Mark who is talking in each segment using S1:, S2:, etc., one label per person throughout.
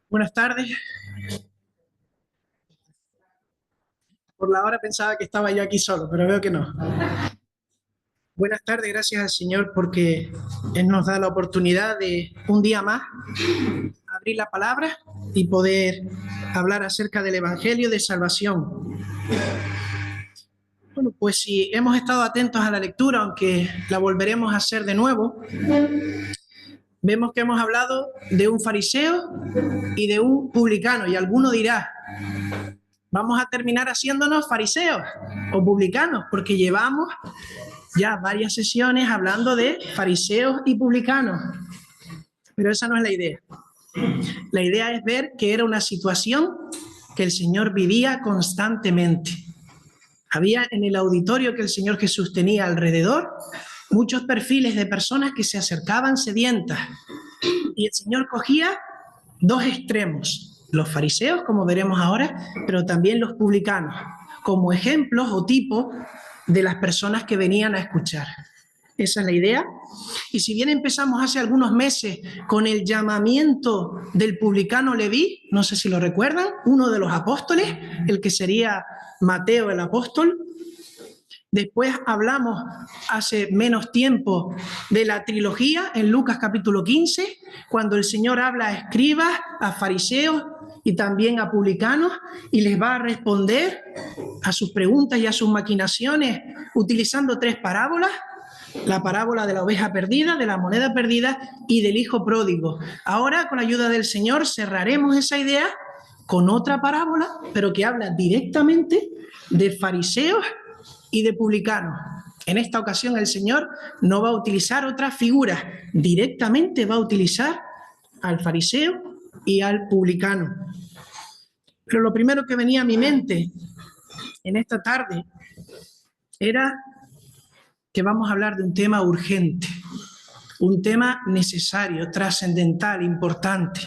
S1: Buenas tardes. Por la hora pensaba que estaba yo aquí solo, pero veo que no. Buenas tardes, gracias al Señor porque Él nos da la oportunidad de un día más abrir la palabra y poder hablar acerca del Evangelio de salvación. Bueno, pues si hemos estado atentos a la lectura, aunque la volveremos a hacer de nuevo, vemos que hemos hablado de un fariseo y de un publicano, y alguno dirá, vamos a terminar haciéndonos fariseos o publicanos, porque llevamos ya varias sesiones hablando de fariseos y publicanos. Pero esa no es la idea. La idea es ver que era una situación que el Señor vivía constantemente. Había en el auditorio que el Señor Jesús tenía alrededor muchos perfiles de personas que se acercaban sedientas. Y el Señor cogía dos extremos, los fariseos, como veremos ahora, pero también los publicanos, como ejemplos o tipos de las personas que venían a escuchar. Esa es la idea. Y si bien empezamos hace algunos meses con el llamamiento del publicano Leví, no sé si lo recuerdan, uno de los apóstoles, el que sería Mateo el apóstol. Después hablamos hace menos tiempo de la trilogía en Lucas capítulo 15, cuando el Señor habla a escribas, a fariseos y también a publicanos, y les va a responder a sus preguntas y a sus maquinaciones utilizando tres parábolas: la parábola de la oveja perdida, de la moneda perdida y del hijo pródigo. Ahora, con la ayuda del Señor, cerraremos esa idea con otra parábola, pero que habla directamente de fariseos y de publicanos. En esta ocasión el Señor no va a utilizar otras figuras, directamente va a utilizar al fariseo y al publicano. Pero lo primero que venía a mi mente en esta tarde era que vamos a hablar de un tema urgente, un tema necesario, trascendental, importante.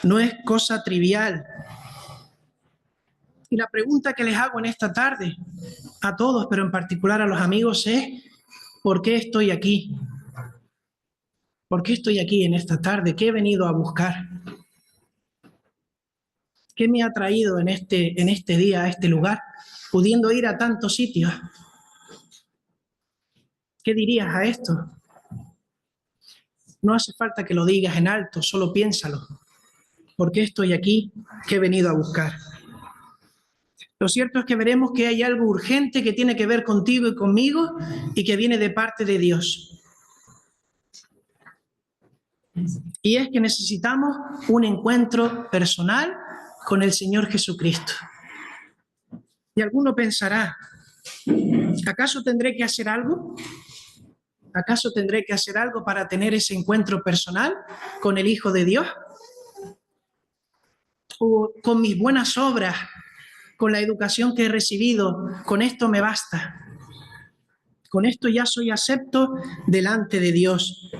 S1: No es cosa trivial. Y la pregunta que les hago en esta tarde a todos, pero en particular a los amigos, es: ¿por qué estoy aquí? ¿Por qué estoy aquí en esta tarde? ¿Qué he venido a buscar? ¿Qué me ha traído en este día a este lugar, pudiendo ir a tantos sitios? ¿Qué dirías a esto? No hace falta que lo digas en alto, solo piénsalo. ¿Por qué estoy aquí? ¿Qué he venido a buscar? Lo cierto es que veremos que hay algo urgente que tiene que ver contigo y conmigo y que viene de parte de Dios. Y es que necesitamos un encuentro personal con el Señor Jesucristo. Y alguno pensará, ¿acaso tendré que hacer algo? ¿Acaso tendré que hacer algo para tener ese encuentro personal con el Hijo de Dios? ¿O con mis buenas obras, con la educación que he recibido, con esto me basta? Con esto ya soy acepto delante de Dios.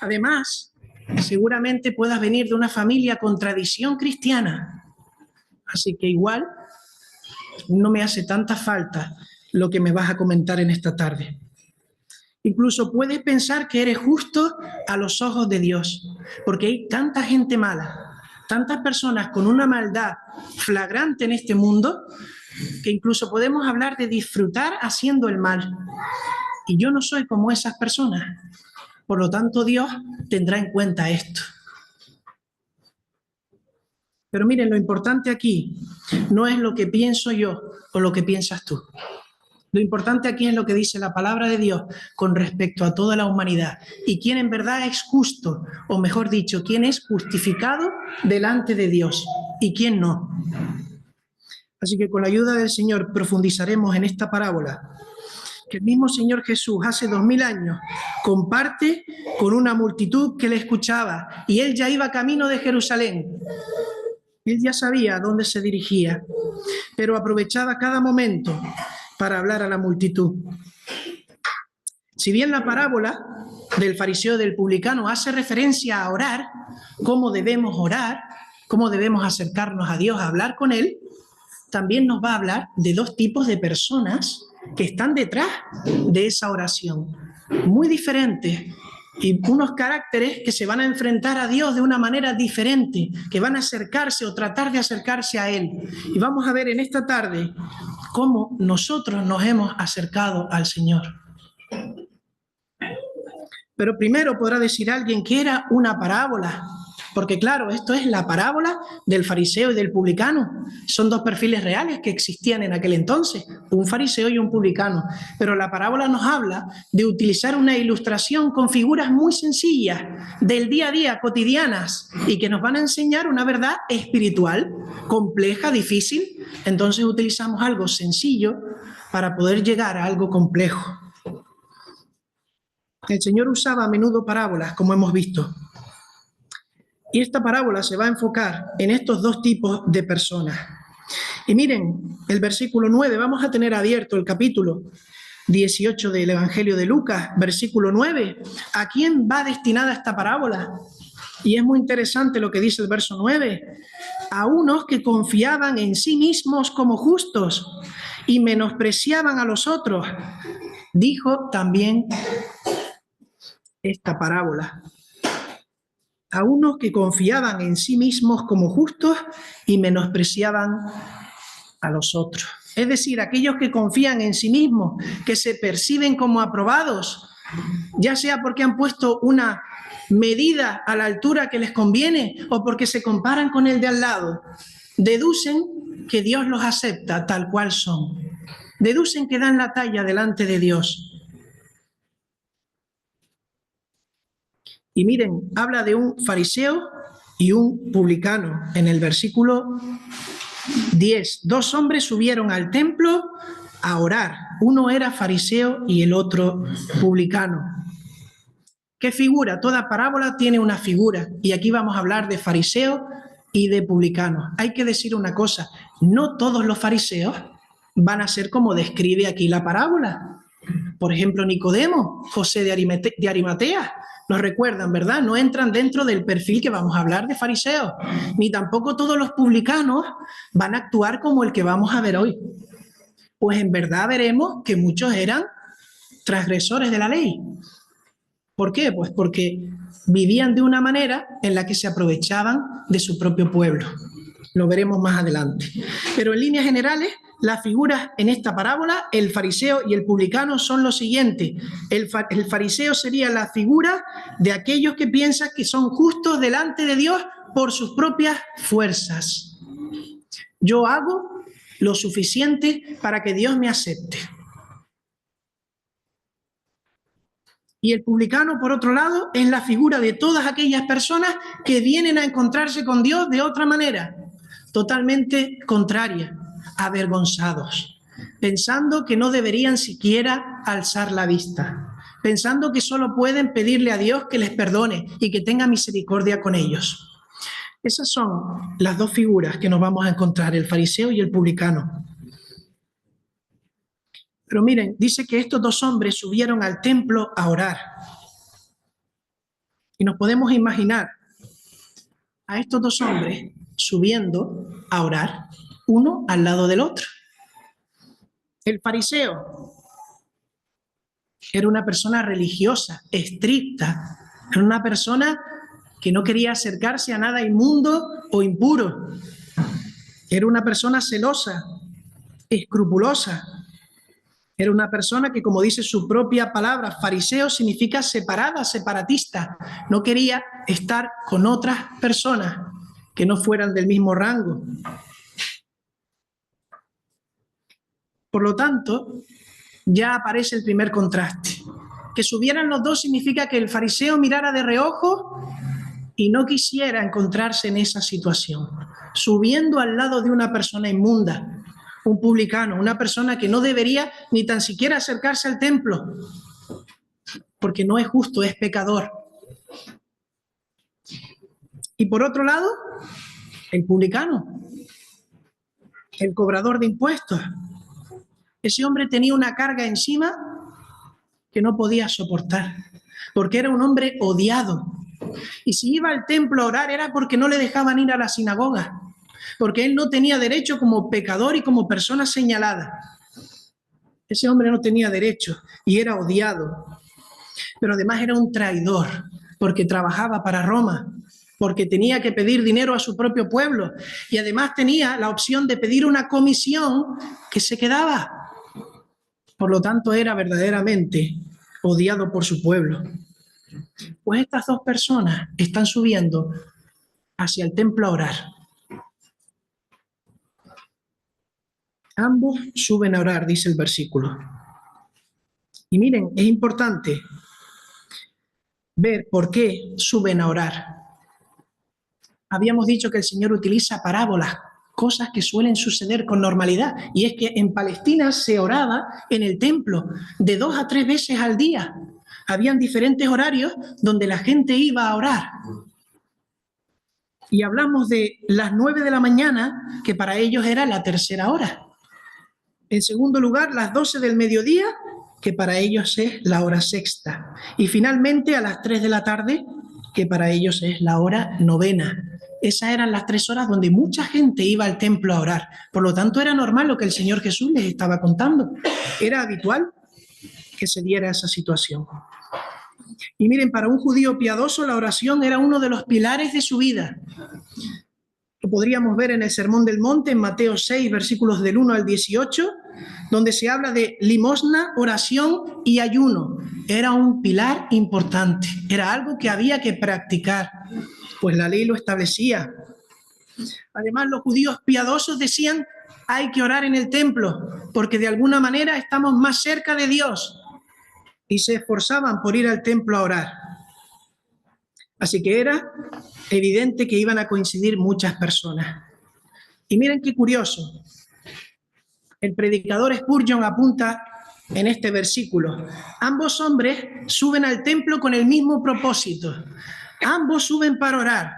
S1: Además, seguramente puedas venir de una familia con tradición cristiana, así que igual no me hace tanta falta lo que me vas a comentar en esta tarde. Incluso puedes pensar que eres justo a los ojos de Dios, porque hay tanta gente mala, tantas personas con una maldad flagrante en este mundo, que incluso podemos hablar de disfrutar haciendo el mal. Y yo no soy como esas personas. Por lo tanto, Dios tendrá en cuenta esto. Pero miren, lo importante aquí no es lo que pienso yo o lo que piensas tú. Lo importante aquí es lo que dice la palabra de Dios con respecto a toda la humanidad y quién en verdad es justo, o mejor dicho, quién es justificado delante de Dios y quién no. Así que con la ayuda del Señor profundizaremos en esta parábola que el mismo Señor Jesús hace 2000 años comparte con una multitud que le escuchaba, y él ya iba camino de Jerusalén. Él ya sabía a dónde se dirigía, pero aprovechaba cada momento para hablar a la multitud. Si bien la parábola del fariseo y del publicano hace referencia a orar, cómo debemos orar, cómo debemos acercarnos a Dios, a hablar con Él, también nos va a hablar de dos tipos de personas que están detrás de esa oración, muy diferentes, y unos caracteres que se van a enfrentar a Dios de una manera diferente, que van a acercarse o tratar de acercarse a Él. Y vamos a ver en esta tarde cómo nosotros nos hemos acercado al Señor. Pero primero podrá decir alguien que era una parábola, porque claro, esto es la parábola del fariseo y del publicano. Son dos perfiles reales que existían en aquel entonces, un fariseo y un publicano. Pero la parábola nos habla de utilizar una ilustración con figuras muy sencillas, del día a día, cotidianas, y que nos van a enseñar una verdad espiritual, compleja, difícil. Entonces utilizamos algo sencillo para poder llegar a algo complejo. El Señor usaba a menudo parábolas, como hemos visto. Y esta parábola se va a enfocar en estos dos tipos de personas. Y miren, el versículo 9, vamos a tener abierto el capítulo 18 del Evangelio de Lucas, versículo 9. ¿A quién va destinada esta parábola? Y es muy interesante lo que dice el verso 9. A unos que confiaban en sí mismos como justos y menospreciaban a los otros. Dijo también esta parábola. A unos que confiaban en sí mismos como justos y menospreciaban a los otros. Es decir, aquellos que confían en sí mismos, que se perciben como aprobados, ya sea porque han puesto una medida a la altura que les conviene o porque se comparan con el de al lado, deducen que Dios los acepta tal cual son. Deducen que dan la talla delante de Dios. Y miren, habla de un fariseo y un publicano. En el versículo 10, dos hombres subieron al templo a orar. Uno era fariseo y el otro publicano. ¿Qué figura? Toda parábola tiene una figura. Y aquí vamos a hablar de fariseo y de publicano. Hay que decir una cosa, no todos los fariseos van a ser como describe aquí la parábola. Por ejemplo, Nicodemo, José de Arimatea, nos recuerdan, ¿verdad? No entran dentro del perfil que vamos a hablar de fariseos, ni tampoco todos los publicanos van a actuar como el que vamos a ver hoy. Pues en verdad veremos que muchos eran transgresores de la ley. ¿Por qué? Pues porque vivían de una manera en la que se aprovechaban de su propio pueblo. Lo veremos más adelante. Pero en líneas generales, las figuras en esta parábola, el fariseo y el publicano, son lo siguiente. El fariseo sería la figura de aquellos que piensan que son justos delante de Dios por sus propias fuerzas. Yo hago lo suficiente para que Dios me acepte. Y el publicano, por otro lado, es la figura de todas aquellas personas que vienen a encontrarse con Dios de otra manera, totalmente contraria, avergonzados, pensando que no deberían siquiera alzar la vista, pensando que solo pueden pedirle a Dios que les perdone y que tenga misericordia con ellos. Esas son las dos figuras que nos vamos a encontrar, el fariseo y el publicano. Pero miren, dice que estos dos hombres subieron al templo a orar. Y nos podemos imaginar a estos dos hombres subiendo a orar, uno al lado del otro. El fariseo era una persona religiosa, estricta, era una persona que no quería acercarse a nada inmundo o impuro. Era una persona celosa, escrupulosa. Era una persona que, como dice su propia palabra, fariseo significa separada, separatista. No quería estar con otras personas que no fueran del mismo rango. Por lo tanto, ya aparece el primer contraste. Que subieran los dos significa que el fariseo mirara de reojo y no quisiera encontrarse en esa situación, subiendo al lado de una persona inmunda, un publicano, una persona que no debería ni tan siquiera acercarse al templo, porque no es justo, es pecador. Y por otro lado, el publicano, el cobrador de impuestos. Ese hombre tenía una carga encima que no podía soportar, porque era un hombre odiado. Y si iba al templo a orar era porque no le dejaban ir a la sinagoga, porque él no tenía derecho como pecador y como persona señalada. Ese hombre no tenía derecho y era odiado. pero además era un traidor, porque trabajaba para Roma, porque tenía que pedir dinero a su propio pueblo y además tenía la opción de pedir una comisión que se quedaba. Por lo tanto, era verdaderamente odiado por su pueblo. Pues estas dos personas están subiendo hacia el templo a orar. Ambos suben a orar, dice el versículo. Y miren, es importante ver por qué suben a orar. Habíamos dicho que el Señor utiliza parábolas, cosas que suelen suceder con normalidad, y es que en Palestina se oraba en el templo de 2 a 3 veces al día. Habían diferentes horarios donde la gente iba a orar. Y hablamos de las 9 de la mañana, que para ellos era la tercera hora. En segundo lugar, las 12 del mediodía, que para ellos es la hora sexta. Y finalmente a las 3 de la tarde, que para ellos es la hora novena. Esas eran las 3 horas donde mucha gente iba al templo a orar. Por lo tanto, era normal lo que el Señor Jesús les estaba contando. Era habitual que se diera esa situación. Y miren, para un judío piadoso la oración era uno de los pilares de su vida. Lo podríamos ver en el Sermón del Monte, en Mateo 6, versículos del 1 al 18, donde se habla de limosna, oración y ayuno. Era un pilar importante, era algo que había que practicar, pues la ley lo establecía. Además, los judíos piadosos decían, hay que orar en el templo, porque de alguna manera estamos más cerca de Dios, y se esforzaban por ir al templo a orar. Así que era evidente que iban a coincidir muchas personas. Y miren qué curioso. El predicador Spurgeon apunta en este versículo. Ambos hombres suben al templo con el mismo propósito. Ambos suben para orar.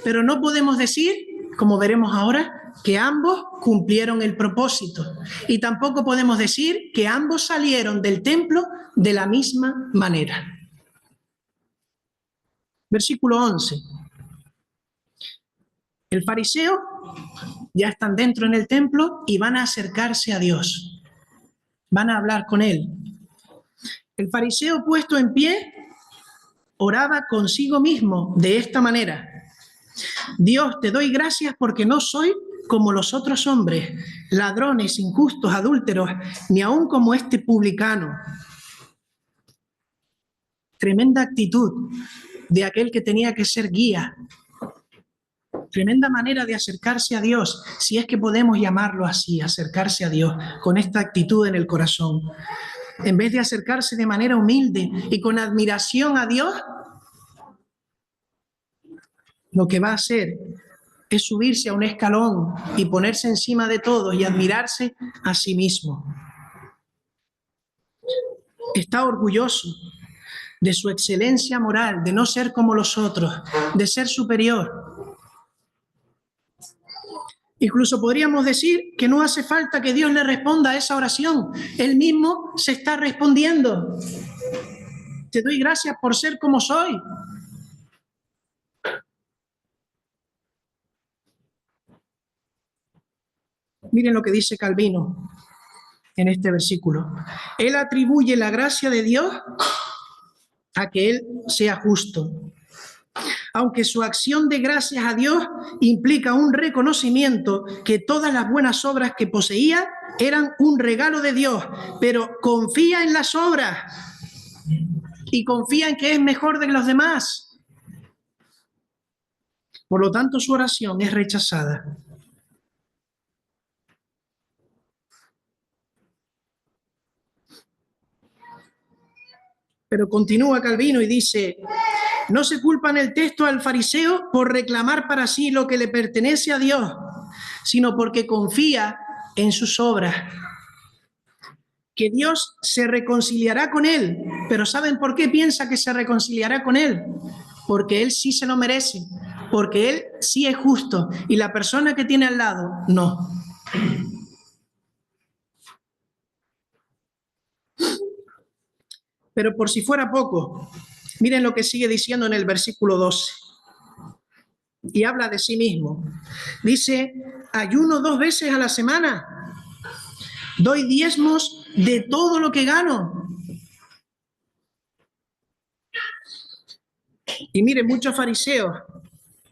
S1: Pero no podemos decir, como veremos ahora, que ambos cumplieron el propósito. Y tampoco podemos decir que ambos salieron del templo de la misma manera. Versículo 11. El fariseo ya están dentro en el templo y van a acercarse a Dios. Van a hablar con Él. El fariseo puesto en pie oraba consigo mismo de esta manera. Dios, te doy gracias porque no soy como los otros hombres, ladrones, injustos, adúlteros, ni aun como este publicano. Tremenda actitud de aquel que tenía que ser guía. Tremenda manera de acercarse a Dios, si es que podemos llamarlo así, acercarse a Dios, con esta actitud en el corazón. En vez de acercarse de manera humilde y con admiración a Dios, lo que va a hacer es subirse a un escalón y ponerse encima de todos y admirarse a sí mismo. Está orgulloso de su excelencia moral, de no ser como los otros, de ser superior. Incluso podríamos decir que no hace falta que Dios le responda a esa oración. Él mismo se está respondiendo. Te doy gracias por ser como soy. Miren lo que dice Calvino en este versículo. Él atribuye la gracia de Dios a que Él sea justo. Aunque su acción de gracias a Dios implica un reconocimiento que todas las buenas obras que poseía eran un regalo de Dios, pero confía en las obras y confía en que es mejor de los demás. Por lo tanto, su oración es rechazada. Pero continúa Calvino y dice, no se culpa en el texto al fariseo por reclamar para sí lo que le pertenece a Dios, sino porque confía en sus obras. Que Dios se reconciliará con él, pero ¿saben por qué piensa que se reconciliará con él? Porque él sí se lo merece, porque él sí es justo y la persona que tiene al lado, no. Pero por si fuera poco, miren lo que sigue diciendo en el versículo 12. Y habla de sí mismo. Dice, ayuno 2 veces a la semana, doy diezmos de todo lo que gano. Y mire, muchos fariseos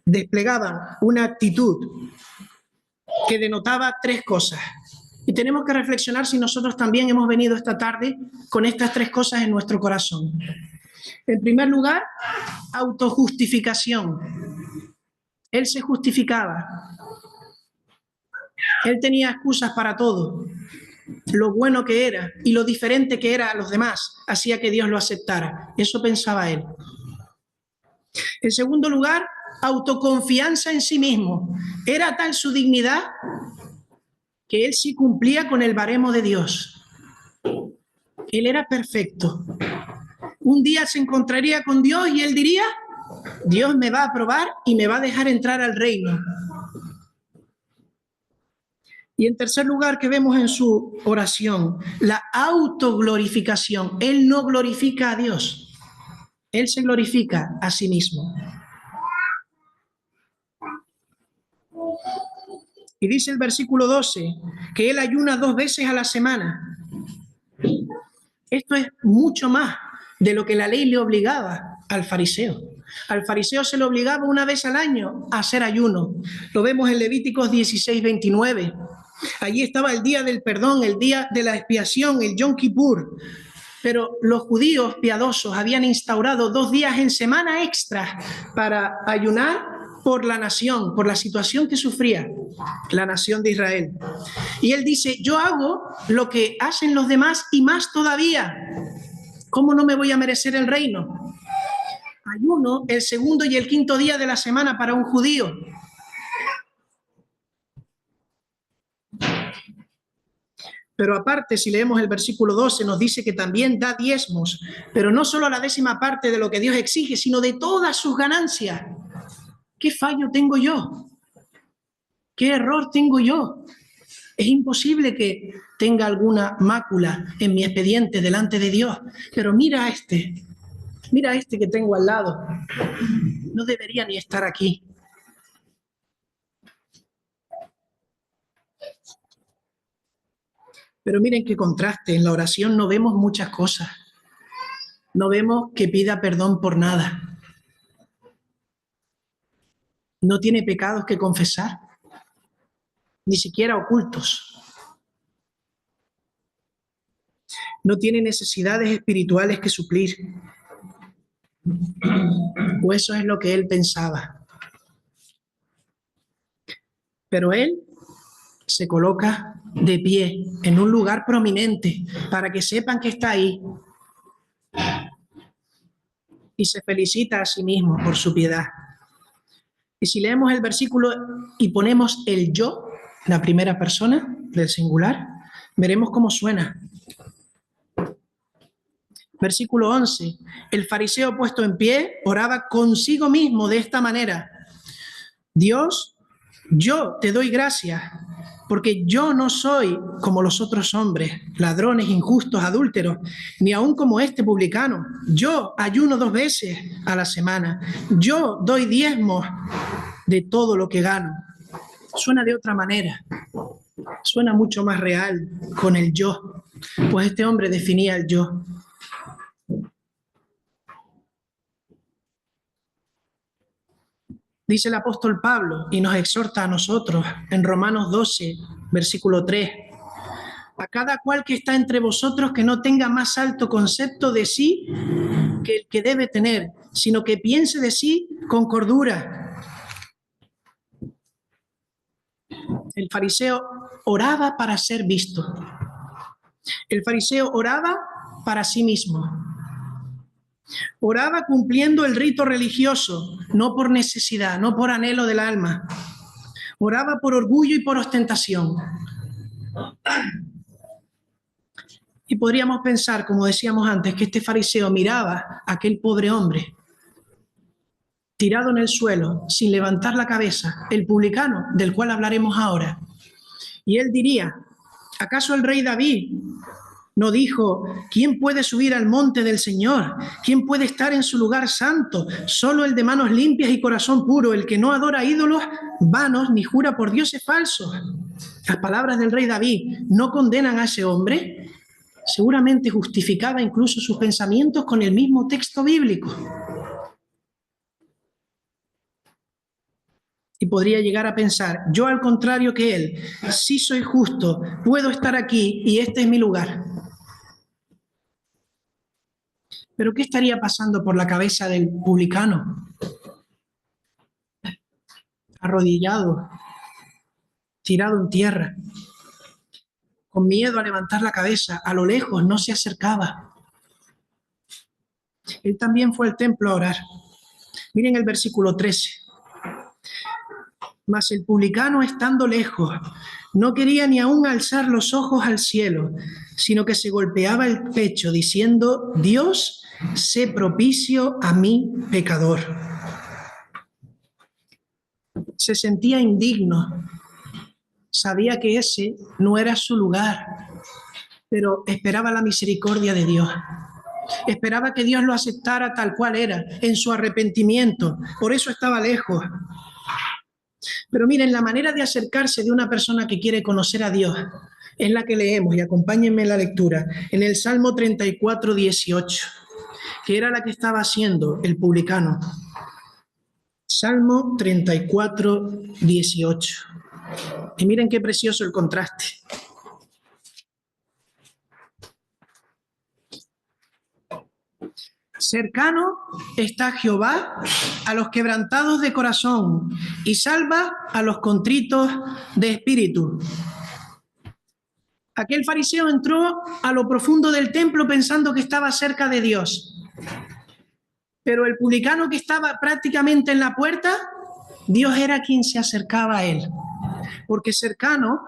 S1: desplegaban una actitud que denotaba tres cosas. Y tenemos que reflexionar si nosotros también hemos venido esta tarde con estas tres cosas en nuestro corazón. En primer lugar, autojustificación. Él se justificaba. Él tenía excusas para todo. Lo bueno que era y lo diferente que era a los demás hacía que Dios lo aceptara. Eso pensaba él. En segundo lugar, autoconfianza en sí mismo. Era tal su dignidad que él sí cumplía con el baremo de Dios. Él era perfecto. Un día se encontraría con Dios y él diría, Dios me va a aprobar y me va a dejar entrar al reino. Y en tercer lugar, que vemos en su oración, la autoglorificación. Él no glorifica a Dios, él se glorifica a sí mismo. Y dice el versículo 12 que él ayuna 2 veces a la semana. Esto es mucho más de lo que la ley le obligaba al fariseo. Al fariseo se le obligaba 1 vez al año a hacer ayuno. Lo vemos en Levíticos 16:29. Allí estaba el día del perdón, el día de la expiación, el Yom Kippur. Pero los judíos piadosos habían instaurado 2 días en semana extras para ayunar por la nación, por la situación que sufría la nación de Israel. Y él dice, yo hago lo que hacen los demás y más todavía. ¿Cómo no me voy a merecer el reino? Ayuno el segundo y el quinto día de la semana para un judío. Pero aparte, si leemos el versículo 12, nos dice que también da diezmos, pero no solo la 10ª parte de lo que Dios exige, sino de todas sus ganancias. ¿Qué fallo tengo yo? ¿Qué error tengo yo? Es imposible que tenga alguna mácula en mi expediente delante de Dios, pero mira a este que tengo al lado. No debería ni estar aquí. Pero miren qué contraste, en la oración no vemos muchas cosas. No vemos que pida perdón por nada. No tiene pecados que confesar, ni siquiera ocultos. No tiene necesidades espirituales que suplir. O eso es lo que él pensaba. Pero él se coloca de pie en un lugar prominente para que sepan que está ahí. Y se felicita a sí mismo por su piedad. Y si leemos el versículo y ponemos el yo, la primera persona del singular, veremos cómo suena. Versículo 11. El fariseo puesto en pie oraba consigo mismo de esta manera. Dios, yo te doy gracias porque yo no soy como los otros hombres, ladrones, injustos, adúlteros, ni aun como este publicano. Yo ayuno 2 veces a la semana. Yo doy diezmos de todo lo que gano. Suena de otra manera. Suena mucho más real con el yo. Pues este hombre definía el yo. Dice el apóstol Pablo y nos exhorta a nosotros en Romanos 12, versículo 3. A cada cual que está entre vosotros que no tenga más alto concepto de sí que el que debe tener, sino que piense de sí con cordura. El fariseo oraba para ser visto. El fariseo oraba para sí mismo. Oraba cumpliendo el rito religioso, no por necesidad, no por anhelo del alma. Oraba por orgullo y por ostentación. Y podríamos pensar, como decíamos antes, que este fariseo miraba a aquel pobre hombre tirado en el suelo, sin levantar la cabeza, el publicano, del cual hablaremos ahora. Y él diría, ¿acaso el rey David no dijo, ¿quién puede subir al monte del Señor? ¿Quién puede estar en su lugar santo? Solo el de manos limpias y corazón puro, el que no adora ídolos vanos ni jura por dioses falsos. Las palabras del rey David no condenan a ese hombre. Seguramente justificaba incluso sus pensamientos con el mismo texto bíblico. Y podría llegar a pensar, yo al contrario que él, sí soy justo, puedo estar aquí y este es mi lugar. Pero ¿qué estaría pasando por la cabeza del publicano? Arrodillado, tirado en tierra, con miedo a levantar la cabeza, a lo lejos, no se acercaba. Él también fue al templo a orar. Miren el versículo 13. Mas el publicano, estando lejos, no quería ni aún alzar los ojos al cielo, sino que se golpeaba el pecho, diciendo, Dios, sé propicio a mí, pecador. Se sentía indigno, sabía que ese no era su lugar, pero esperaba la misericordia de Dios. Esperaba que Dios lo aceptara tal cual era, en su arrepentimiento. Por eso estaba lejos. Pero miren, la manera de acercarse de una persona que quiere conocer a Dios es la que leemos, y acompáñenme en la lectura, en el Salmo 34, 18, que era la que estaba haciendo el publicano. Salmo 34, 18. Y miren qué precioso el contraste. Cercano está Jehová a los quebrantados de corazón y salva a los contritos de espíritu. Aquel fariseo entró a lo profundo del templo pensando que estaba cerca de Dios. Pero el publicano que estaba prácticamente en la puerta, Dios era quien se acercaba a él. Porque cercano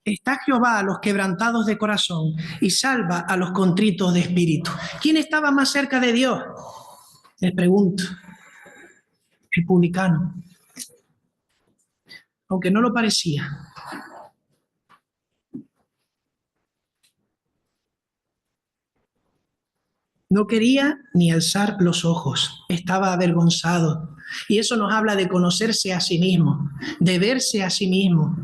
S1: está Jehová a los quebrantados de corazón y salva a los contritos de espíritu. ¿Quién estaba más cerca de Dios? Les pregunto. El publicano. Aunque no lo parecía. No quería ni alzar los ojos. Estaba avergonzado. Y eso nos habla de conocerse a sí mismo, de verse a sí mismo,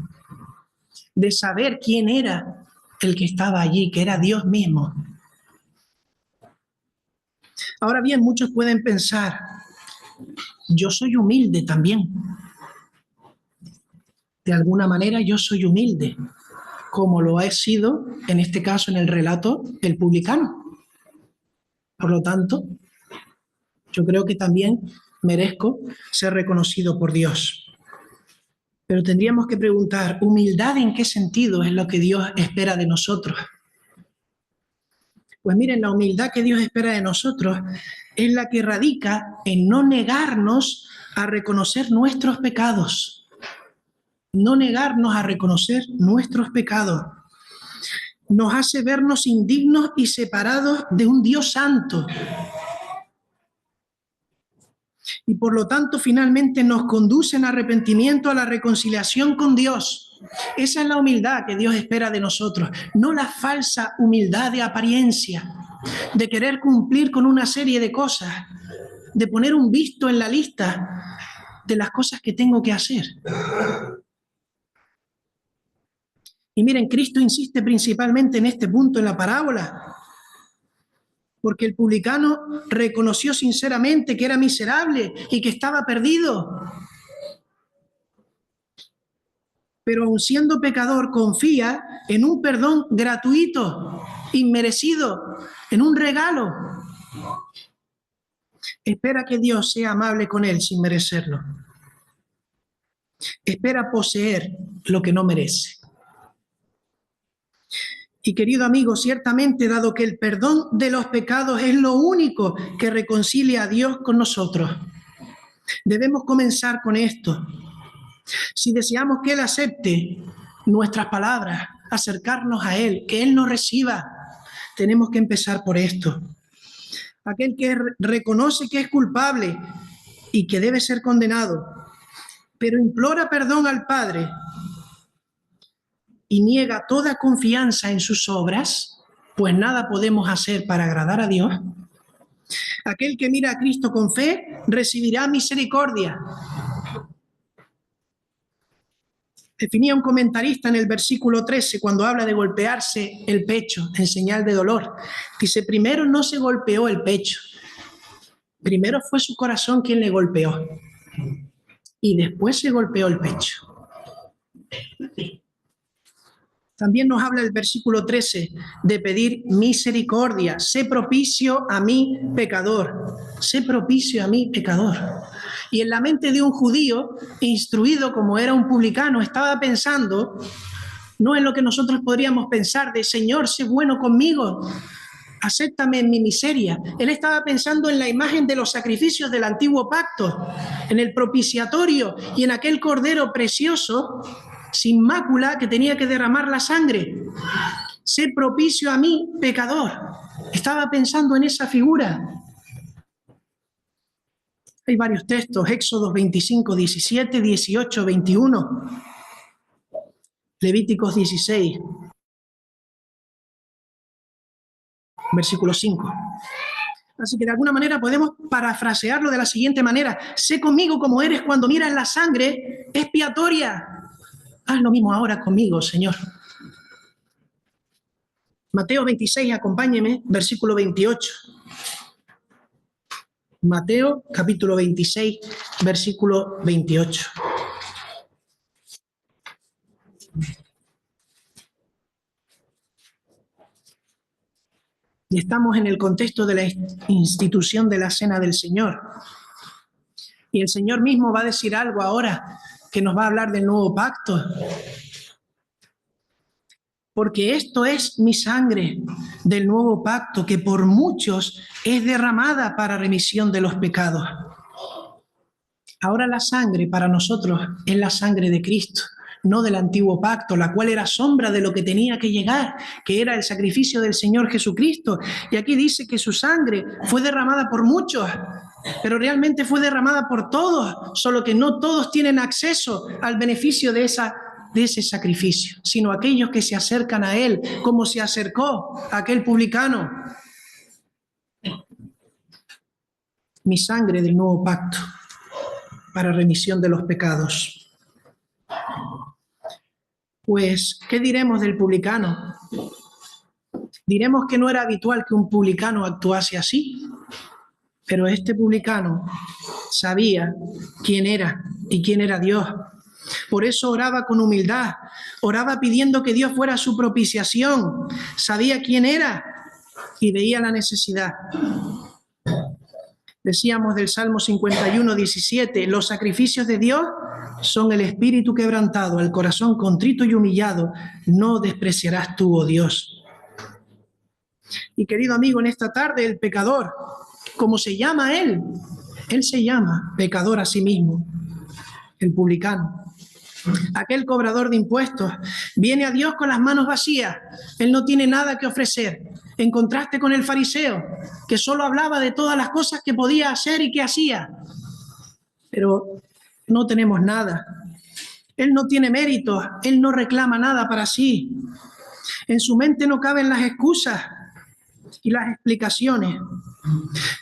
S1: de saber quién era el que estaba allí, que era Dios mismo. Ahora bien, muchos pueden pensar, yo soy humilde también. De alguna manera yo soy humilde, como lo ha sido, en este caso, en el relato, el publicano. Por lo tanto, yo creo que también merezco ser reconocido por Dios. Pero tendríamos que preguntar, ¿humildad en qué sentido es lo que Dios espera de nosotros? Pues miren, la humildad que Dios espera de nosotros es la que radica en no negarnos a reconocer nuestros pecados. No negarnos a reconocer nuestros pecados. Nos hace vernos indignos y separados de un Dios santo. Y por lo tanto, finalmente nos conduce en arrepentimiento a la reconciliación con Dios. Esa es la humildad que Dios espera de nosotros, no la falsa humildad de apariencia, de querer cumplir con una serie de cosas, de poner un visto en la lista de las cosas que tengo que hacer. Y miren, Cristo insiste principalmente en este punto en la parábola, porque el publicano reconoció sinceramente que era miserable y que estaba perdido. Pero aun siendo pecador, confía en un perdón gratuito, inmerecido, en un regalo. Espera que Dios sea amable con él sin merecerlo. Espera poseer lo que no merece. Y querido amigo, ciertamente, dado que el perdón de los pecados es lo único que reconcilia a Dios con nosotros, debemos comenzar con esto. Si deseamos que Él acepte nuestras palabras, acercarnos a Él, que Él nos reciba, tenemos que empezar por esto. Aquel que reconoce que es culpable y que debe ser condenado, pero implora perdón al Padre y niega toda confianza en sus obras, pues nada podemos hacer para agradar a Dios. Aquel que mira a Cristo con fe recibirá misericordia. Definía un comentarista en el versículo 13 cuando habla de golpearse el pecho en señal de dolor. Dice, primero no se golpeó el pecho, primero fue su corazón quien le golpeó. y después se golpeó el pecho. También nos habla el versículo 13 de pedir misericordia. Sé propicio a mí, pecador. Sé propicio a mí, pecador. Y en la mente de un judío, instruido como era un publicano, estaba pensando, no en lo que nosotros podríamos pensar de Señor, sé bueno conmigo, acéptame en mi miseria. Él estaba pensando en la imagen de los sacrificios del antiguo pacto, en el propiciatorio y en aquel cordero precioso, sin mácula, que tenía que derramar la sangre. Sé propicio a mí, pecador. Estaba pensando en esa figura. Hay varios textos, Éxodo 25, 17, 18, 21, Levíticos 16, versículo 5. Así que de alguna manera podemos parafrasearlo de la siguiente manera: sé conmigo como eres cuando miras la sangre expiatoria. Haz lo mismo ahora conmigo, Señor. Mateo 26, acompáñeme, versículo 28. Mateo, capítulo 26, versículo 28. Y estamos en el contexto de la institución de la Cena del Señor. Y el Señor mismo va a decir algo ahora que nos va a hablar del nuevo pacto. Porque esto es mi sangre del nuevo pacto, que por muchos es derramada para remisión de los pecados. Ahora la sangre para nosotros es la sangre de Cristo, no del antiguo pacto, la cual era sombra de lo que tenía que llegar, que era el sacrificio del Señor Jesucristo. Y aquí dice que su sangre fue derramada por muchos, pero realmente fue derramada por todos, solo que no todos tienen acceso al beneficio de ese sacrificio, sino aquellos que se acercan a Él, como se acercó a aquel publicano. Mi sangre del nuevo pacto para remisión de los pecados. Pues, ¿qué diremos del publicano? Diremos que no era habitual que un publicano actuase así, pero este publicano sabía quién era y quién era Dios. Por eso oraba con humildad, oraba pidiendo que Dios fuera su propiciación, sabía quién era y veía la necesidad. Decíamos del Salmo 51, 17, los sacrificios de Dios son el espíritu quebrantado, el corazón contrito y humillado, no despreciarás tú, oh Dios. Y querido amigo, en esta tarde el pecador, ¿cómo se llama él? Él se llama pecador a sí mismo, el publicano. Aquel cobrador de impuestos viene a Dios con las manos vacías. Él no tiene nada que ofrecer. En contraste con el fariseo, que solo hablaba de todas las cosas que podía hacer y que hacía. Pero no tenemos nada. Él no tiene méritos. Él no reclama nada para sí. En su mente no caben las excusas y las explicaciones.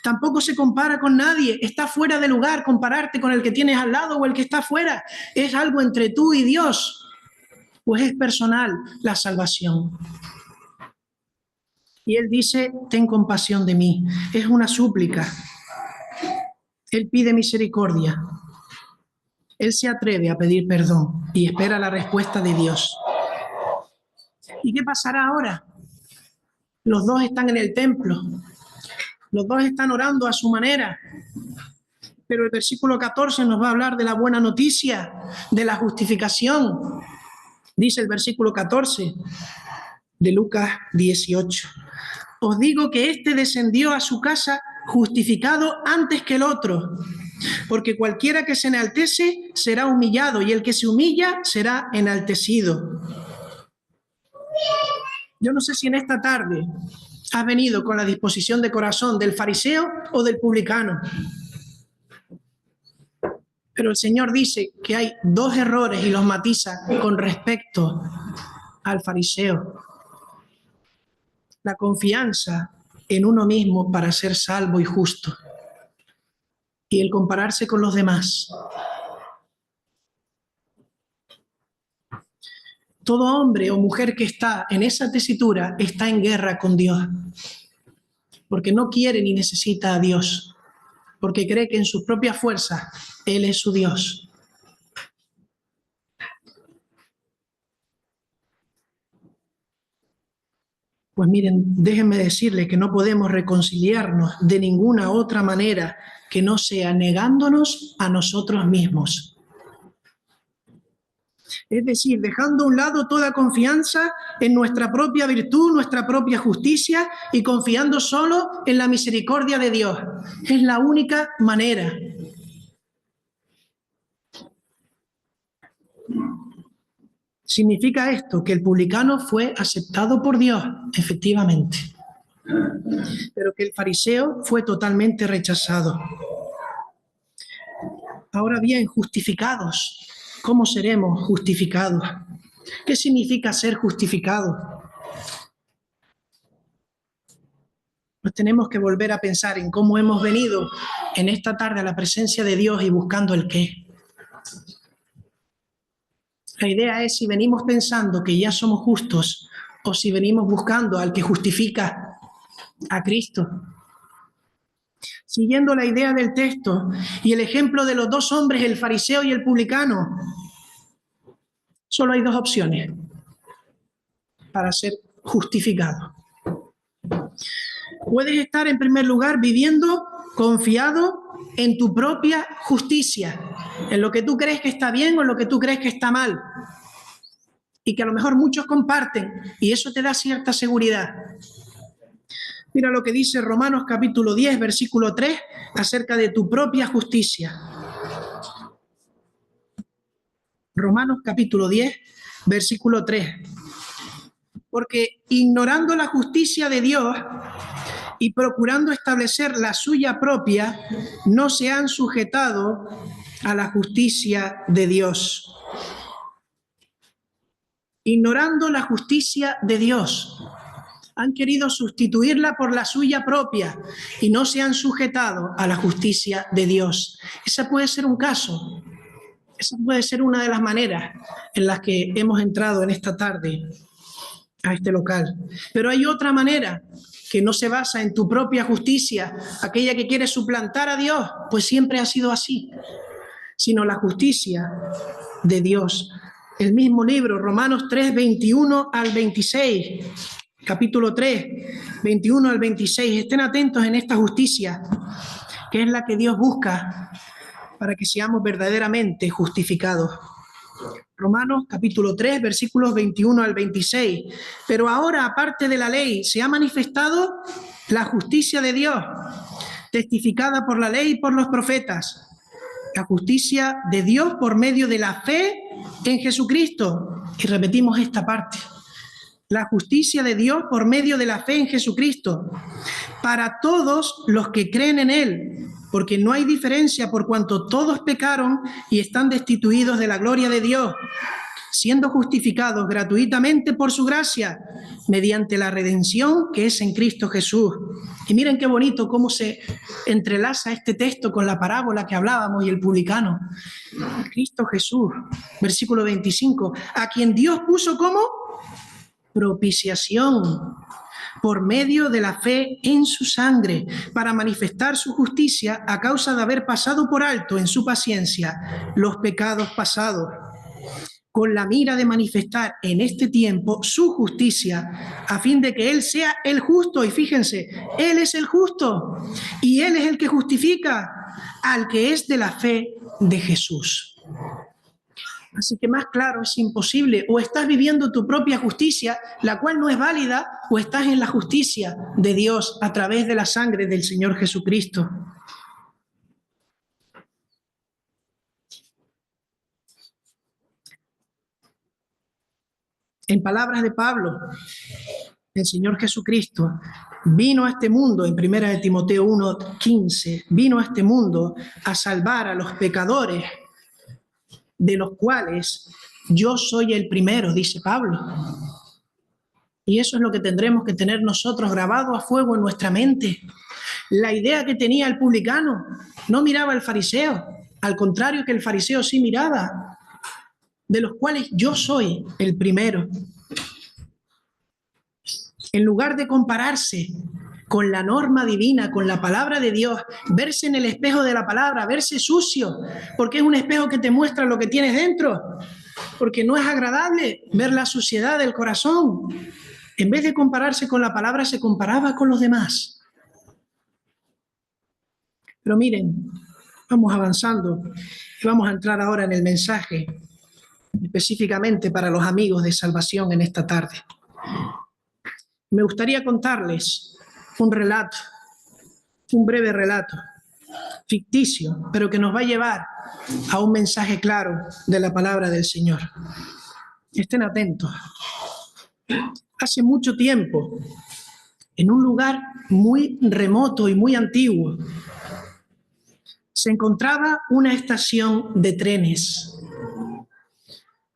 S1: Tampoco se compara con nadie, está fuera de lugar compararte con el que tienes al lado o el que está fuera. Es algo entre tú y Dios, pues es personal la salvación. Y Él dice, ten compasión de mí. Es una súplica. Él pide misericordia. Él se atreve a pedir perdón y espera la respuesta de Dios. ¿Y qué pasará ahora? Los dos están en el templo. Los dos están orando a su manera. Pero el versículo 14 nos va a hablar de la buena noticia, de la justificación. Dice el versículo 14 de Lucas 18. Os digo que éste descendió a su casa justificado antes que el otro, porque cualquiera que se enaltece será humillado, y el que se humilla será enaltecido. Yo no sé si en esta tarde has venido con la disposición de corazón del fariseo o del publicano. Pero el Señor dice que hay dos errores y los matiza con respecto al fariseo. La confianza en uno mismo para ser salvo y justo, y el compararse con los demás. Todo hombre o mujer que está en esa tesitura está en guerra con Dios, porque no quiere ni necesita a Dios, porque cree que en sus propias fuerzas Él es su Dios. Pues miren, déjenme decirles que no podemos reconciliarnos de ninguna otra manera que no sea negándonos a nosotros mismos. Es decir, dejando a un lado toda confianza en nuestra propia virtud, nuestra propia justicia y confiando solo en la misericordia de Dios. Es la única manera. Significa esto que el publicano fue aceptado por Dios, efectivamente, pero que el fariseo fue totalmente rechazado. Ahora bien, justificados. ¿Cómo seremos justificados? ¿Qué significa ser justificados? Pues tenemos que volver a pensar en cómo hemos venido en esta tarde a la presencia de Dios y buscando el qué. La idea es si venimos pensando que ya somos justos o si venimos buscando al que justifica, a Cristo. Siguiendo la idea del texto y el ejemplo de los dos hombres, el fariseo y el publicano, solo hay dos opciones para ser justificado. Puedes estar en primer lugar viviendo confiado en tu propia justicia, en lo que tú crees que está bien o en lo que tú crees que está mal, y que a lo mejor muchos comparten, y eso te da cierta seguridad. Mira lo que dice Romanos capítulo 10, versículo 3, acerca de tu propia justicia. Romanos capítulo 10, versículo 3. Porque ignorando la justicia de Dios y procurando establecer la suya propia, no se han sujetado a la justicia de Dios. Ignorando la justicia de Dios, han querido sustituirla por la suya propia y no se han sujetado a la justicia de Dios. Ese puede ser un caso. Esa puede ser una de las maneras en las que hemos entrado en esta tarde a este local. Pero hay otra manera que no se basa en tu propia justicia, aquella que quiere suplantar a Dios, pues siempre ha sido así, sino la justicia de Dios. El mismo libro, Romanos 3, 21 al 26, capítulo 3, 21 al 26. Estén atentos en esta justicia, que es la que Dios busca para que seamos verdaderamente justificados. Romanos capítulo 3, versículos 21 al 26. Pero ahora, aparte de la ley, se ha manifestado la justicia de Dios, testificada por la ley y por los profetas. La justicia de Dios por medio de la fe en Jesucristo. Y repetimos esta parte. La justicia de Dios por medio de la fe en Jesucristo. Para todos los que creen en Él. Porque no hay diferencia por cuanto todos pecaron y están destituidos de la gloria de Dios, siendo justificados gratuitamente por su gracia, mediante la redención que es en Cristo Jesús. Y miren qué bonito cómo se entrelaza este texto con la parábola que hablábamos y el publicano. Cristo Jesús, versículo 25, a quien Dios puso como propiciación por medio de la fe en su sangre, para manifestar su justicia a causa de haber pasado por alto en su paciencia los pecados pasados, con la mira de manifestar en este tiempo su justicia, a fin de que Él sea el justo. Y fíjense, Él es el justo y Él es el que justifica al que es de la fe de Jesús. Así que más claro es imposible. O estás viviendo tu propia justicia, la cual no es válida, o estás en la justicia de Dios a través de la sangre del Señor Jesucristo. En palabras de Pablo, el Señor Jesucristo vino a este mundo, en 1 de Timoteo 1:15, vino a este mundo a salvar a los pecadores, de los cuales yo soy el primero, dice Pablo. Y eso es lo que tendremos que tener nosotros grabado a fuego en nuestra mente. La idea que tenía el publicano no miraba al fariseo, al contrario que el fariseo sí miraba, de los cuales yo soy el primero. En lugar de compararse con la norma divina, con la palabra de Dios, verse en el espejo de la palabra, verse sucio, porque es un espejo que te muestra lo que tienes dentro, porque no es agradable ver la suciedad del corazón. En vez de compararse con la palabra, se comparaba con los demás. Pero miren, vamos avanzando y vamos a entrar ahora en el mensaje, específicamente para los amigos de Salvación en esta tarde. Me gustaría contarles un relato, un breve relato, ficticio, pero que nos va a llevar a un mensaje claro de la palabra del Señor. Estén atentos. Hace mucho tiempo, en un lugar muy remoto y muy antiguo, se encontraba una estación de trenes.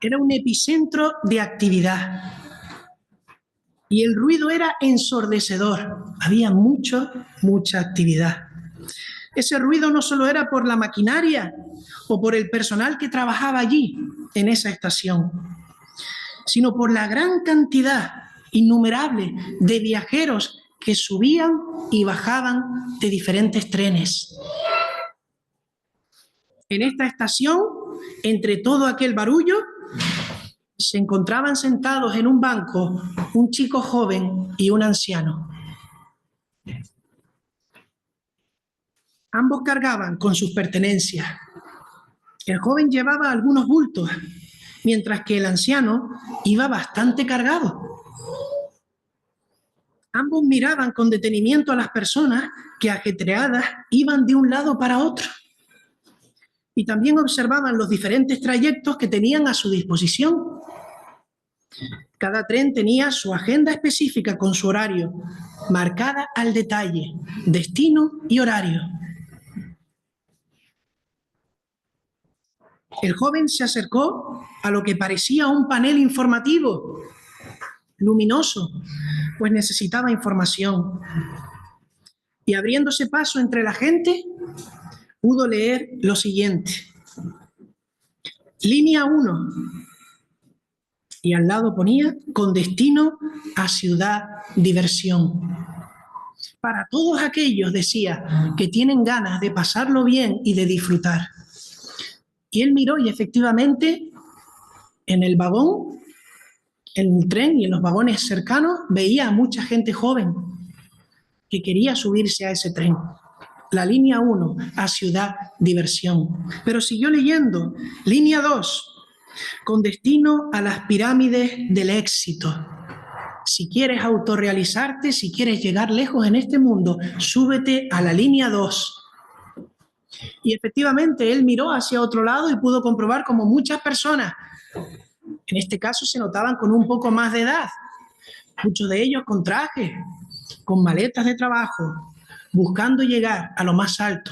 S1: Era un epicentro de actividad y el ruido era ensordecedor. Había mucha actividad. Ese ruido no solo era por la maquinaria o por el personal que trabajaba allí, en esa estación, sino por la gran cantidad innumerable de viajeros que subían y bajaban de diferentes trenes. En esta estación, entre todo aquel barullo, se encontraban sentados en un banco un chico joven y un anciano. Ambos cargaban con sus pertenencias. El joven llevaba algunos bultos, mientras que el anciano iba bastante cargado. Ambos miraban con detenimiento a las personas que ajetreadas iban de un lado para otro. Y también observaban los diferentes trayectos que tenían a su disposición. Cada tren tenía su agenda específica con su horario, marcada al detalle, destino y horario. El joven se acercó a lo que parecía un panel informativo, luminoso, pues necesitaba información. Y abriéndose paso entre la gente, pudo leer lo siguiente. Línea 1. Y al lado ponía, con destino a Ciudad Diversión. Para todos aquellos, decía, que tienen ganas de pasarlo bien y de disfrutar. Y él miró y efectivamente en el vagón, en el tren y en los vagones cercanos, veía a mucha gente joven que quería subirse a ese tren. La línea 1 a Ciudad Diversión. Pero siguió leyendo, línea 2, con destino a las pirámides del éxito. Si quieres autorrealizarte, si quieres llegar lejos en este mundo, súbete a la línea 2. Y efectivamente él miró hacia otro lado y pudo comprobar como muchas personas, en este caso se notaban con un poco más de edad, muchos de ellos con trajes, con maletas de trabajo, buscando llegar a lo más alto.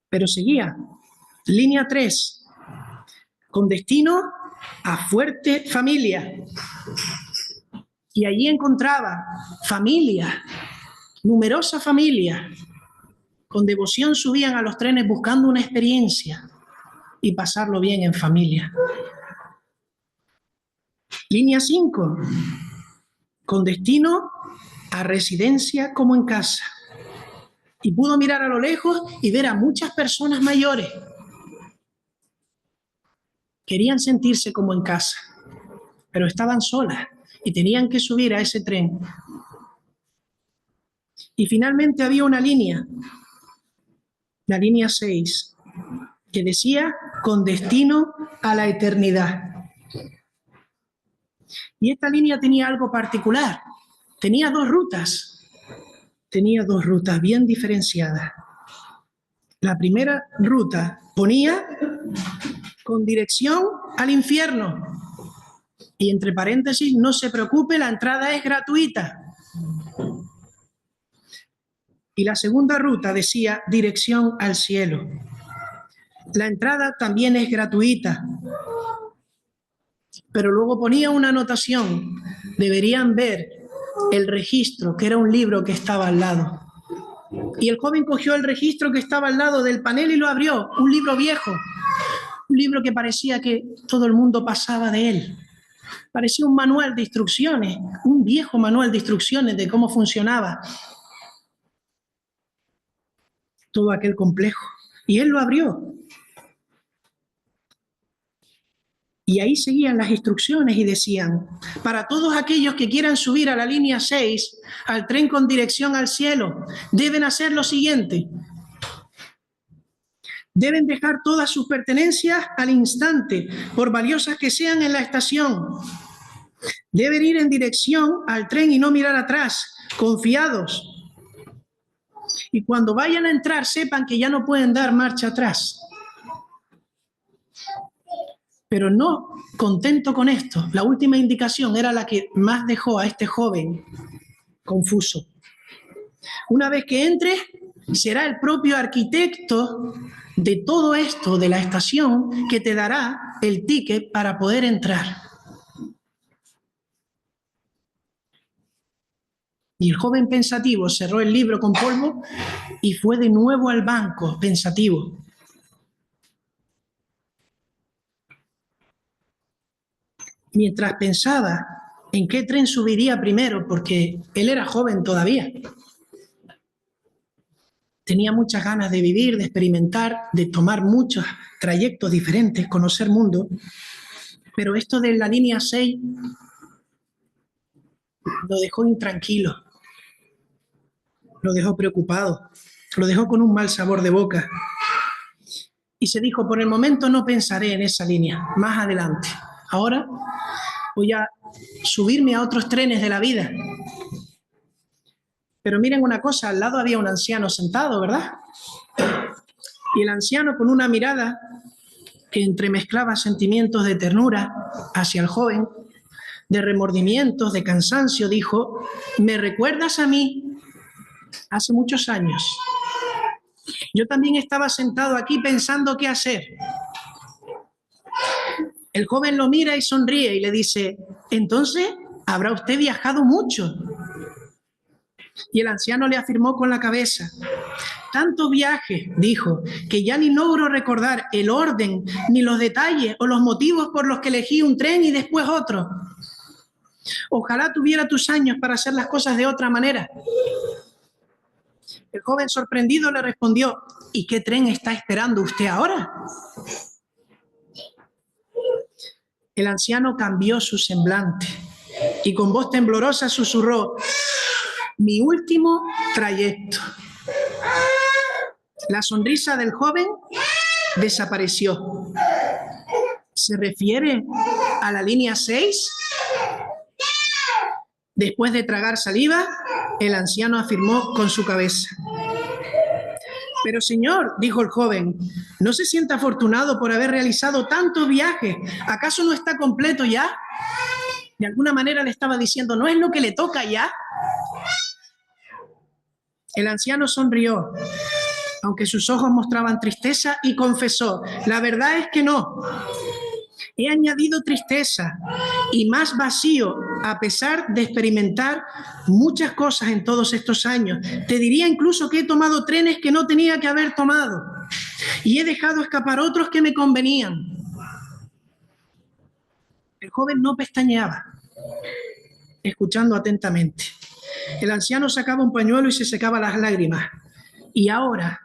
S1: Pero seguía, línea 3, con destino a Fuerte Familia. Y allí encontraba familias, numerosas familias, con devoción subían a los trenes buscando una experiencia y pasarlo bien en familia. Línea 5, con destino a Residencia como en Casa. Y pudo mirar a lo lejos y ver a muchas personas mayores. Querían sentirse como en casa, pero estaban solas y tenían que subir a ese tren. Y finalmente había una línea, la línea 6, que decía con destino a la eternidad. Y esta línea tenía algo particular. Tenía dos rutas bien diferenciadas. La primera ruta ponía con dirección al infierno. Y entre paréntesis, no se preocupe, la entrada es gratuita. Y la segunda ruta decía dirección al cielo. La entrada también es gratuita. Pero luego ponía una anotación. Deberían ver el registro, que era un libro que estaba al lado. Y el joven cogió el registro que estaba al lado del panel y lo abrió. Un libro viejo. Un libro que parecía que todo el mundo pasaba de él. Parecía un manual de instrucciones, un viejo manual de instrucciones de cómo funcionaba todo aquel complejo. Y él lo abrió. Y ahí seguían las instrucciones y decían, para todos aquellos que quieran subir a la línea 6, al tren con dirección al cielo, deben hacer lo siguiente. Deben dejar todas sus pertenencias al instante, por valiosas que sean en la estación. Deben ir en dirección al tren y no mirar atrás, confiados. Y cuando vayan a entrar, sepan que ya no pueden dar marcha atrás. Pero no contento con esto, la última indicación era la que más dejó a este joven confuso. Una vez que entre, será el propio arquitecto de todo esto, de la estación, que te dará el ticket para poder entrar. Y el joven pensativo cerró el libro con polvo y fue de nuevo al banco, pensativo. Mientras pensaba en qué tren subiría primero, porque él era joven todavía. Tenía muchas ganas de vivir, de experimentar, de tomar muchos trayectos diferentes, conocer mundo. Pero esto de la línea 6 lo dejó intranquilo, lo dejó preocupado, lo dejó con un mal sabor de boca. Y se dijo, por el momento no pensaré en esa línea, más adelante. Ahora voy a subirme a otros trenes de la vida. Pero miren una cosa, al lado había un anciano sentado, ¿verdad? Y el anciano, con una mirada que entremezclaba sentimientos de ternura hacia el joven, de remordimientos, de cansancio, dijo, ¿me recuerdas a mí? Hace muchos años. Yo también estaba sentado aquí pensando qué hacer. El joven lo mira y sonríe y le dice, entonces habrá usted viajado mucho. Y el anciano le afirmó con la cabeza, tanto viaje, dijo, que ya ni logro recordar el orden, ni los detalles o los motivos por los que elegí un tren y después otro. Ojalá tuviera tus años para hacer las cosas de otra manera. El joven sorprendido le respondió, ¿y qué tren está esperando usted ahora? El anciano cambió su semblante y con voz temblorosa susurró, mi último trayecto. La sonrisa del joven desapareció. ¿Se refiere a la línea 6? Después de tragar saliva, el anciano afirmó con su cabeza. Pero señor, dijo el joven, ¿no se siente afortunado por haber realizado tantos viajes? ¿Acaso no está completo ya? De alguna manera le estaba diciendo, ¿no es lo que le toca ya? El anciano sonrió, aunque sus ojos mostraban tristeza, y confesó, la verdad es que no. He añadido tristeza y más vacío a pesar de experimentar muchas cosas en todos estos años. Te diría incluso que he tomado trenes que no tenía que haber tomado y he dejado escapar otros que me convenían. El joven no pestañeaba, escuchando atentamente. El anciano sacaba un pañuelo y se secaba las lágrimas. Y ahora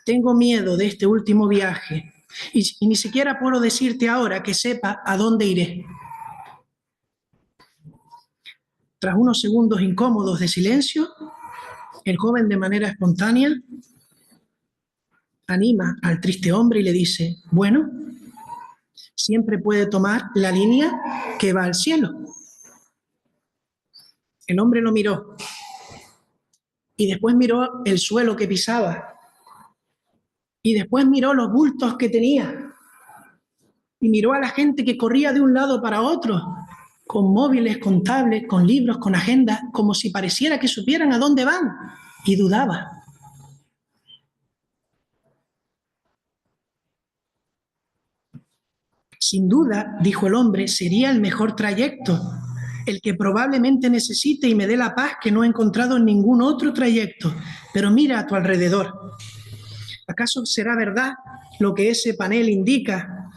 S1: tengo miedo de este último viaje. Y ni siquiera puedo decirte ahora que sepa a dónde iré. Tras unos segundos incómodos de silencio, el joven de manera espontánea anima al triste hombre y le dice, bueno, siempre puede tomar la línea que va al cielo. El hombre lo miró y después miró el suelo que pisaba y después miró los bultos que tenía y miró a la gente que corría de un lado para otro, con móviles, con tablets, con libros, con agendas, como si pareciera que supieran a dónde van, y dudaba. Sin duda, dijo el hombre, sería el mejor trayecto, el que probablemente necesite y me dé la paz que no he encontrado en ningún otro trayecto. Pero mira a tu alrededor. ¿Acaso será verdad lo que ese panel indica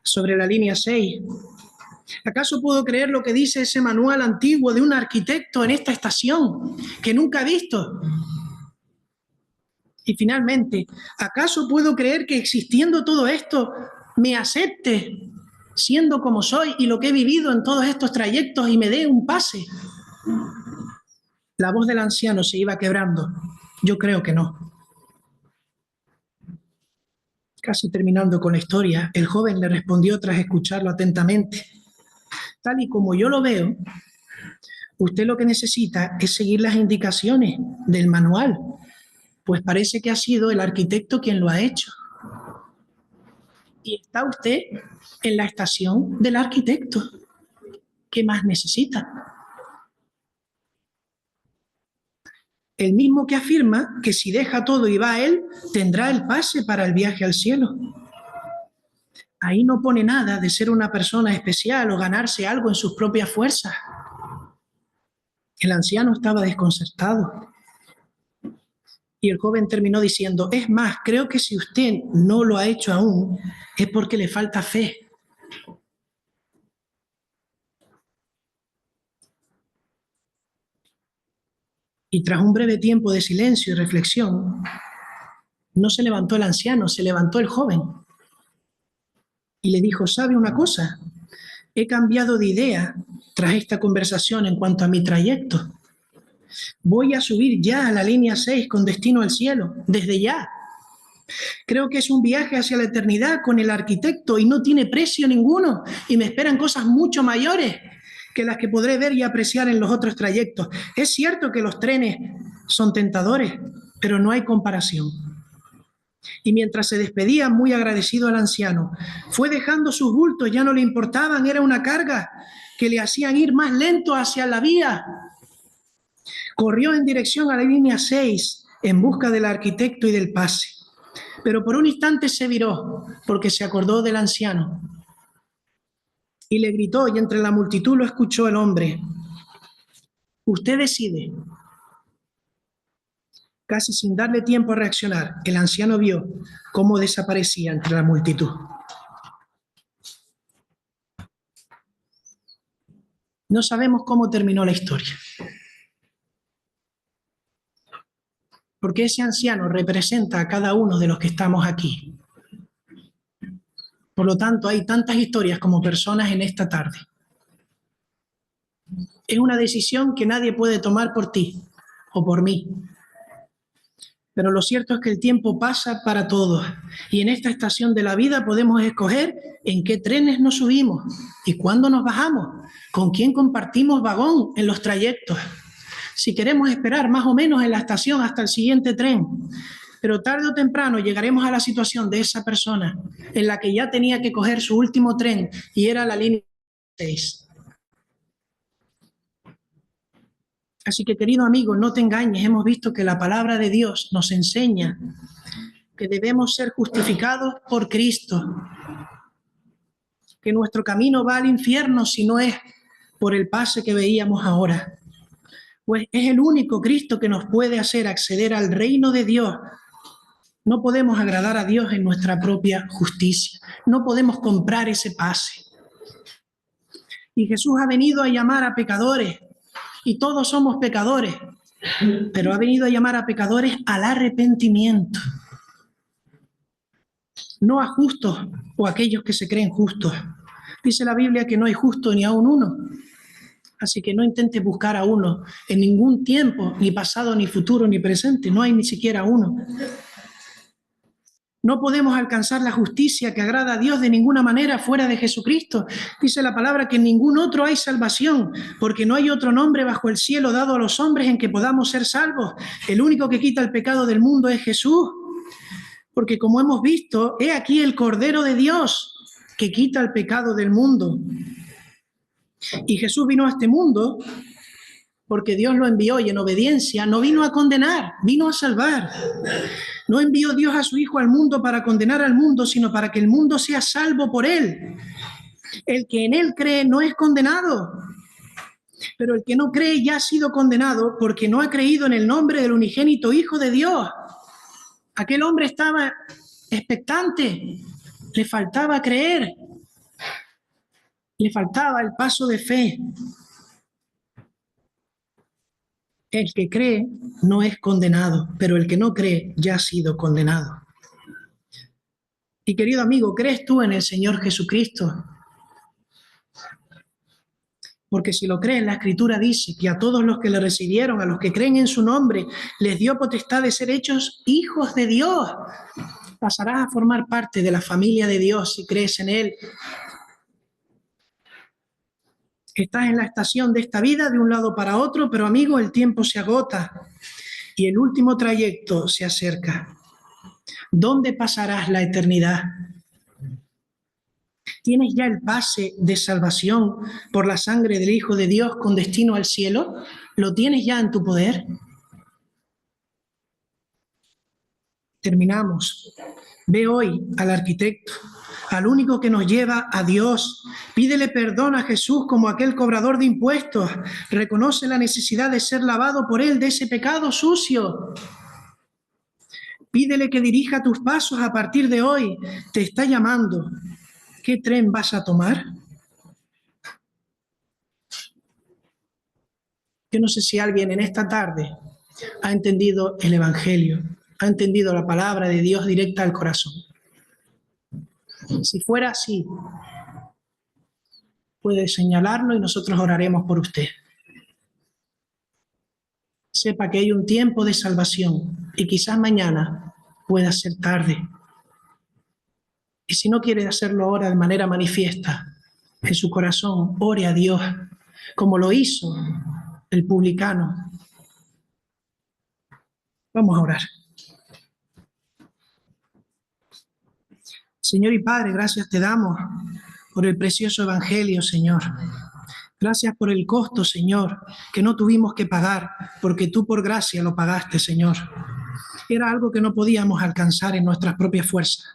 S1: sobre la línea 6? ¿Acaso puedo creer lo que dice ese manual antiguo de un arquitecto en esta estación que nunca he visto? Y finalmente, ¿acaso puedo creer que existiendo todo esto me acepte siendo como soy y lo que he vivido en todos estos trayectos y me dé un pase? La voz del anciano se iba quebrando. Yo creo que no. Casi terminando con la historia, el joven le respondió tras escucharlo atentamente: tal y como yo lo veo, usted lo que necesita es seguir las indicaciones del manual, pues parece que ha sido el arquitecto quien lo ha hecho. Y está usted en la estación del arquitecto. ¿Qué más necesita? El mismo que afirma que si deja todo y va a él, tendrá el pase para el viaje al cielo. Ahí no pone nada de ser una persona especial o ganarse algo en sus propias fuerzas. El anciano estaba desconcertado. Y el joven terminó diciendo: es más, creo que si usted no lo ha hecho aún, es porque le falta fe. Y tras un breve tiempo de silencio y reflexión, no se levantó el anciano, se levantó el joven. Y le dijo: ¿sabe una cosa? He cambiado de idea tras esta conversación en cuanto a mi trayecto. Voy a subir ya a la línea 6 con destino al cielo, desde ya. Creo que es un viaje hacia la eternidad con el arquitecto y no tiene precio ninguno. Y me esperan cosas mucho mayores que las que podré ver y apreciar en los otros trayectos. Es cierto que los trenes son tentadores, pero no hay comparación. Y mientras se despedía, muy agradecido al anciano, fue dejando sus bultos, ya no le importaban, era una carga que le hacían ir más lento hacia la vía. Corrió en dirección a la línea 6 en busca del arquitecto y del pase. Pero por un instante se viró porque se acordó del anciano y le gritó, y entre la multitud lo escuchó el hombre: usted decide. Casi sin darle tiempo a reaccionar, el anciano vio cómo desaparecía entre la multitud. No sabemos cómo terminó la historia, porque ese anciano representa a cada uno de los que estamos aquí. Por lo tanto, hay tantas historias como personas en esta tarde. Es una decisión que nadie puede tomar por ti o por mí. Pero lo cierto es que el tiempo pasa para todos y en esta estación de la vida podemos escoger en qué trenes nos subimos y cuándo nos bajamos, con quién compartimos vagón en los trayectos. Si queremos esperar más o menos en la estación hasta el siguiente tren, pero tarde o temprano llegaremos a la situación de esa persona en la que ya tenía que coger su último tren y era la línea 6. Así que, querido amigo, no te engañes, hemos visto que la palabra de Dios nos enseña que debemos ser justificados por Cristo, que nuestro camino va al infierno si no es por el pase que veíamos ahora. Pues es el único Cristo que nos puede hacer acceder al reino de Dios. No podemos agradar a Dios en nuestra propia justicia, no podemos comprar ese pase. Y Jesús ha venido a llamar a pecadores, y todos somos pecadores, pero ha venido a llamar a pecadores al arrepentimiento, no a justos o a aquellos que se creen justos. Dice la Biblia que no hay justo ni aun uno, así que no intentes buscar a uno en ningún tiempo, ni pasado, ni futuro, ni presente, no hay ni siquiera uno. No podemos alcanzar la justicia que agrada a Dios de ninguna manera fuera de Jesucristo. Dice la palabra que en ningún otro hay salvación, porque no hay otro nombre bajo el cielo dado a los hombres en que podamos ser salvos. El único que quita el pecado del mundo es Jesús. Porque como hemos visto, he aquí el Cordero de Dios que quita el pecado del mundo. Y Jesús vino a este mundo porque Dios lo envió y en obediencia no vino a condenar, vino a salvar. No envió Dios a su Hijo al mundo para condenar al mundo, sino para que el mundo sea salvo por Él. El que en Él cree no es condenado, pero el que no cree ya ha sido condenado porque no ha creído en el nombre del unigénito Hijo de Dios. Aquel hombre estaba expectante, le faltaba creer, le faltaba el paso de fe. El que cree no es condenado, pero el que no cree ya ha sido condenado. Y querido amigo, ¿crees tú en el Señor Jesucristo? Porque si lo creen, la Escritura dice que a todos los que le recibieron, a los que creen en su nombre, les dio potestad de ser hechos hijos de Dios. Pasarás a formar parte de la familia de Dios si crees en Él. Estás en la estación de esta vida de un lado para otro, pero amigo, el tiempo se agota y el último trayecto se acerca. ¿Dónde pasarás la eternidad? ¿Tienes ya el pase de salvación por la sangre del Hijo de Dios con destino al cielo? ¿Lo tienes ya en tu poder? Terminamos. Ve hoy al arquitecto, al único que nos lleva a Dios. Pídele perdón a Jesús como aquel cobrador de impuestos. Reconoce la necesidad de ser lavado por Él de ese pecado sucio. Pídele que dirija tus pasos a partir de hoy. Te está llamando. ¿Qué tren vas a tomar? Yo no sé si alguien en esta tarde ha entendido el Evangelio, ha entendido la palabra de Dios directa al corazón. Si fuera así, puede señalarlo y nosotros oraremos por usted. Sepa que hay un tiempo de salvación y quizás mañana pueda ser tarde. Y si no quiere hacerlo ahora de manera manifiesta, en su corazón ore a Dios, como lo hizo el publicano. Vamos a orar. Señor y Padre, gracias te damos por el precioso Evangelio, Señor. Gracias por el costo, Señor, que no tuvimos que pagar, porque tú por gracia lo pagaste, Señor. Era algo que no podíamos alcanzar en nuestras propias fuerzas.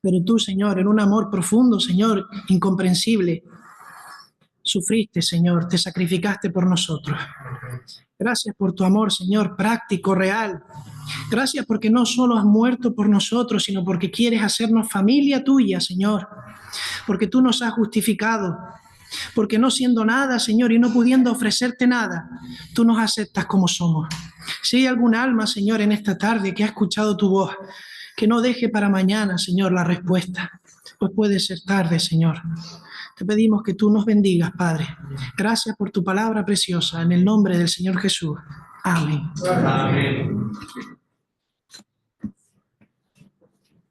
S1: Pero tú, Señor, en un amor profundo, Señor, incomprensible, sufriste, Señor, te sacrificaste por nosotros. Gracias por tu amor, Señor, práctico, real. Gracias porque no solo has muerto por nosotros, sino porque quieres hacernos familia tuya, Señor. Porque tú nos has justificado. Porque no siendo nada, Señor, y no pudiendo ofrecerte nada, tú nos aceptas como somos. Si hay algún alma, Señor, en esta tarde que ha escuchado tu voz, que no deje para mañana, Señor, la respuesta. Pues puede ser tarde, Señor. Te pedimos que tú nos bendigas, Padre. Gracias por tu palabra preciosa, en el nombre del Señor Jesús. Amén.
S2: Amén.